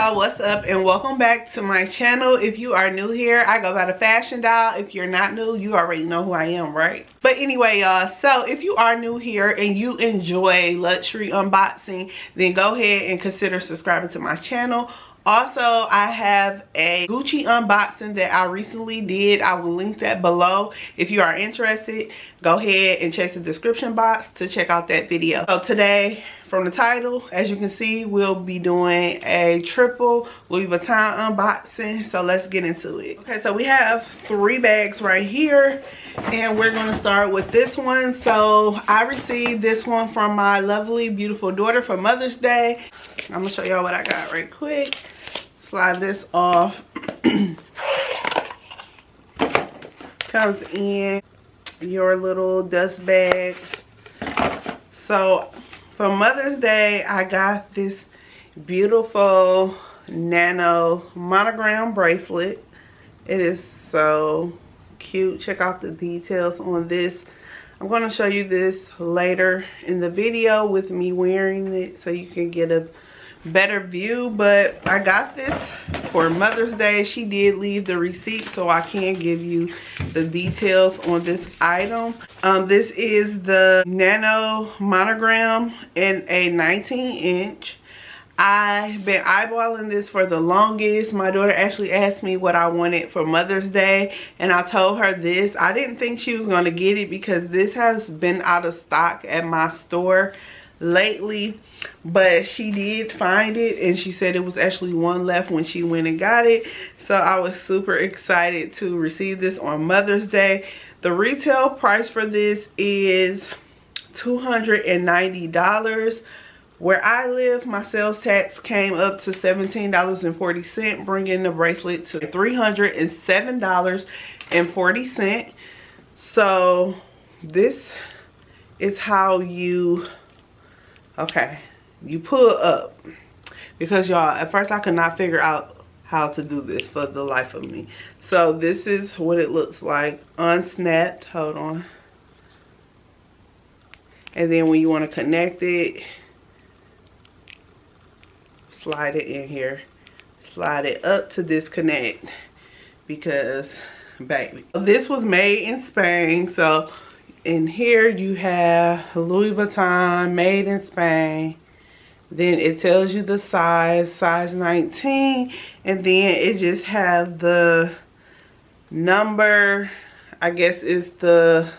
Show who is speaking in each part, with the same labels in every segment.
Speaker 1: y'all, what's up and welcome back to my channel. If you are new here, I go by the Fashion Doll. If you're not new, you already know who I am, right? But anyway, y'all, so if you are new here and you enjoy luxury unboxing, then go ahead and consider subscribing to my channel. Also, I have a Gucci unboxing that I recently did. I will link that below. If you are interested, go ahead and check the description box to check out that video. So today, from the title, as you can see, we'll be doing a triple Louis Vuitton unboxing. So let's get into it. Okay, so we have 3 bags right here, and we're gonna start with this one. So I received this one from my lovely, beautiful daughter for Mother's Day. I'm gonna show y'all what I got right quick. Slide this off. Comes in your little dust bag. So for Mother's Day, I got this beautiful NANO monogram bracelet. It is so cute. Check out the details on this. I'm going to show you this later in the video with me wearing it so you can get a better view. But I got this for Mother's Day. She did leave the receipt, so I can give you the details on this item. This is the NANO monogram in a 19-inch. I've been eyeballing this for the longest. My daughter actually asked me what I wanted for Mother's Day, and I told her this. I didn't think she was going to get it because this has been out of stock at my store lately, but she did find it, and she said it was actually one left when she went and got it. So I was super excited to receive this on Mother's Day. The retail price for this is $290. Where I live, my sales tax came up to $17.40, bringing the bracelet to $307.40. So this is how you, okay, you pull up. Because y'all, at first I could not figure out how to do this for the life of me. So this is what it looks like unsnapped. Hold on. And then when you want to connect it, slide it in here, slide it up to disconnect, because baby, this was made in Spain. So in here you have Louis Vuitton, made in Spain. Then it tells you the size 19, and then it just has the number, I guess it's the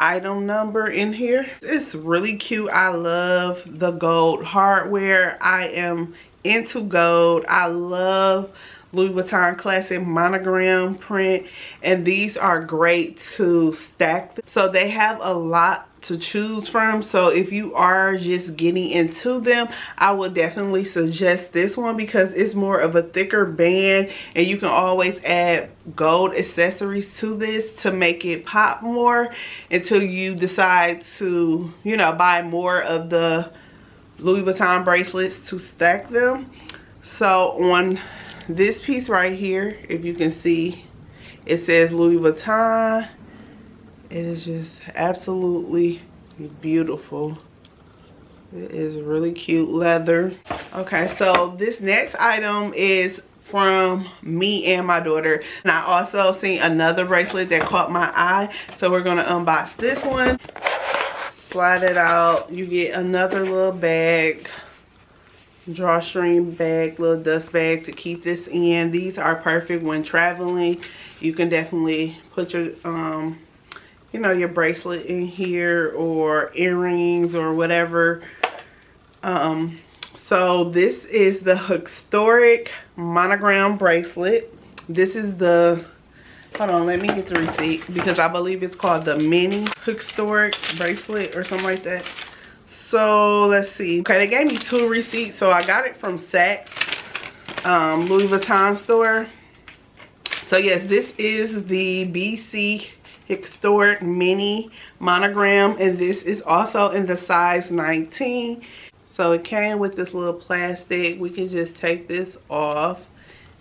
Speaker 1: item number in here. It's really cute. I love the gold hardware. I am into gold. I love Louis Vuitton classic monogram print, and these are great to stack. So they have a lot to choose from. So if you are just getting into them, I would definitely suggest this one because it's more of a thicker band, and you can always add gold accessories to this to make it pop more until you decide to, you know, buy more of the Louis Vuitton bracelets to stack them. So on this piece right here, if you can see, it says Louis Vuitton. It is just absolutely beautiful. It is really cute leather. Okay, so this next item is from me and my daughter, and I also seen another bracelet that caught my eye, so we're gonna unbox this one. Slide it out. You get another little bag, drawstring bag, little dust bag to keep this in. These are perfect when traveling. You can definitely put your you know, your bracelet in here, or earrings or whatever. So this is the historic monogram bracelet. This is the, hold on, let me get the receipt, because I believe it's called the mini historic bracelet or something like that. So let's see. Okay, they gave me 2 receipts. So I got it from Saks, Louis Vuitton store. So yes, this is the BC historic mini monogram, and this is also in the size 19. So it came with this little plastic. We can just take this off,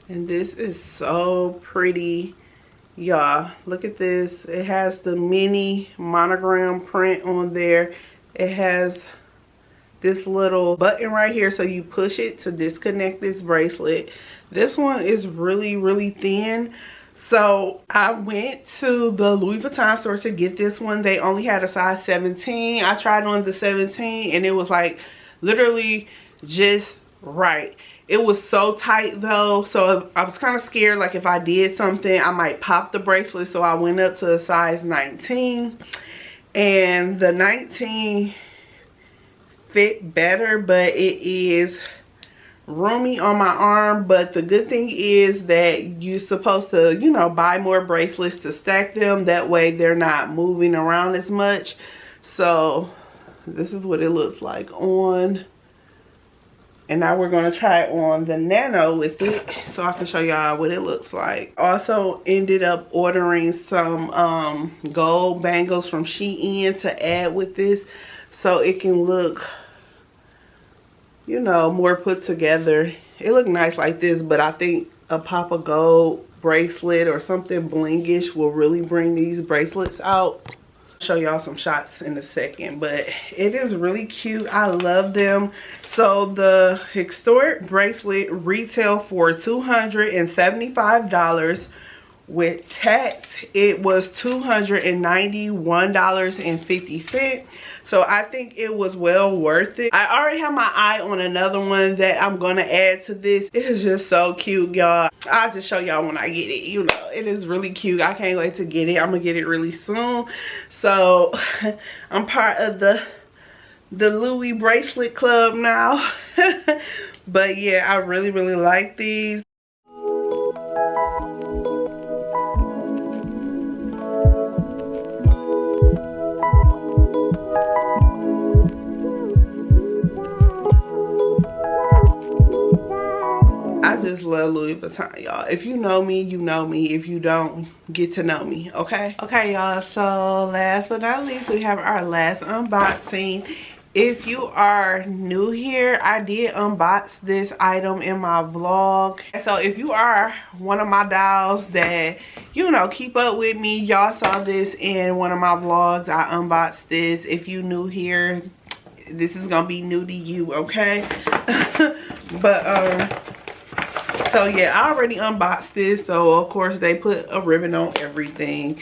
Speaker 1: and this is so pretty, y'all. Look at this. It has the mini monogram print on there. It has this little button right here, so you push it to disconnect this bracelet. This one is really, really thin. So I went to the Louis Vuitton store to get this one. They only had a size 17. I tried on the 17 and it was like literally just right. It was so tight though, so I was kind of scared, like if I did something I might pop the bracelet. So I went up to a size 19, and the 19 fit better, but it is roomy on my arm. But the good thing is that you're supposed to, you know, buy more bracelets to stack them, that way they're not moving around as much. So this is what it looks like on. And now we're going to try it on the Nano with it, so I can show y'all what it looks like. Also ended up ordering some gold bangles from Shein to add with this, so it can look, you know, more put together. It looked nice like this, but I think a pop of gold bracelet or something blingish will really bring these bracelets out. Show y'all some shots in a second, but it is really cute. I love them. So the historic bracelet retail for $275. With tax it was $291.50. So I think it was well worth it. I already have my eye on another one that I'm gonna add to this. It is just so cute, y'all. I'll just show y'all when I get it. You know, it is really cute. I can't wait to get it. I'm gonna get it really soon. So I'm part of the Louis bracelet club now. But yeah, I really, really like these. I just love Louis Vuitton, y'all. If you know me, you know me. If you don't, get to know me, okay? Okay, y'all, so last but not least, we have our last unboxing. If you are new here, I did unbox this item in my vlog. So if you are one of my dolls that, you know, keep up with me, y'all saw this in one of my vlogs. I unboxed this. If you new here, this is gonna be new to you, okay? But so yeah, I already unboxed this, so of course they put a ribbon on everything.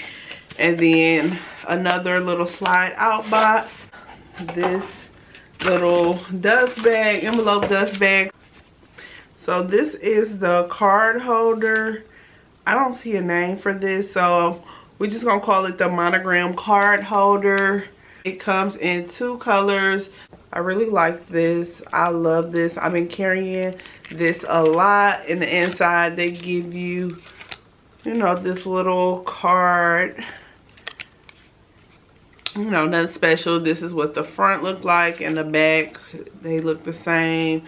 Speaker 1: And then another little slide out box, this little dust bag, envelope dust bag. So this is the card holder. I don't see a name for this, so we're just gonna call it the monogram card holder. It comes in 2 colors. I really like this. I love this. I've been carrying this a lot. In the inside they give you, you know, this little card. You know, nothing special. This is what the front looked like, and the back, they look the same.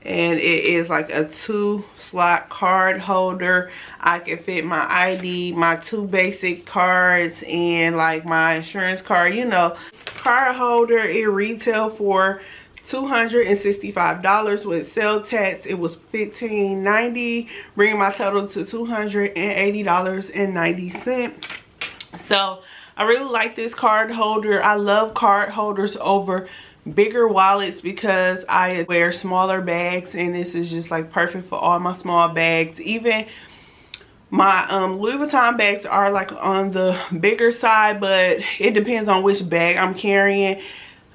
Speaker 1: And it is like a 2-slot card holder. I can fit my ID, my 2 basic cards, and like my insurance card, you know. Card holder, it retailed for $265. With sale tax it was $15.90, bringing my total to $280.90. So I really like this card holder. I love card holders over bigger wallets because I wear smaller bags, and this is just like perfect for all my small bags. Even my Louis Vuitton bags are like on the bigger side, but it depends on which bag I'm carrying.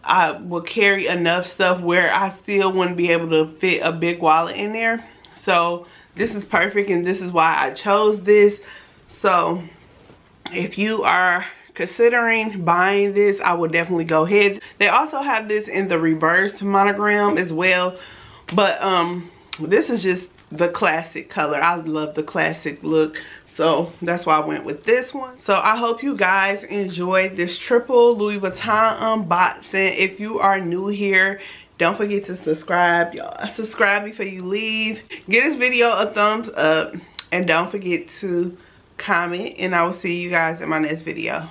Speaker 1: I will carry enough stuff where I still wouldn't be able to fit a big wallet in there. So this is perfect, and this is why I chose this. So if you are considering buying this, I would definitely go ahead. They also have this in the reverse monogram as well, but this is just the classic color. I love the classic look, so that's why I went with this one. So I hope you guys enjoyed this triple Louis Vuitton unboxing. If you are new here, don't forget to subscribe, y'all. Subscribe before you leave. Give this video a thumbs up, and don't forget to comment, and I will see you guys in my next video.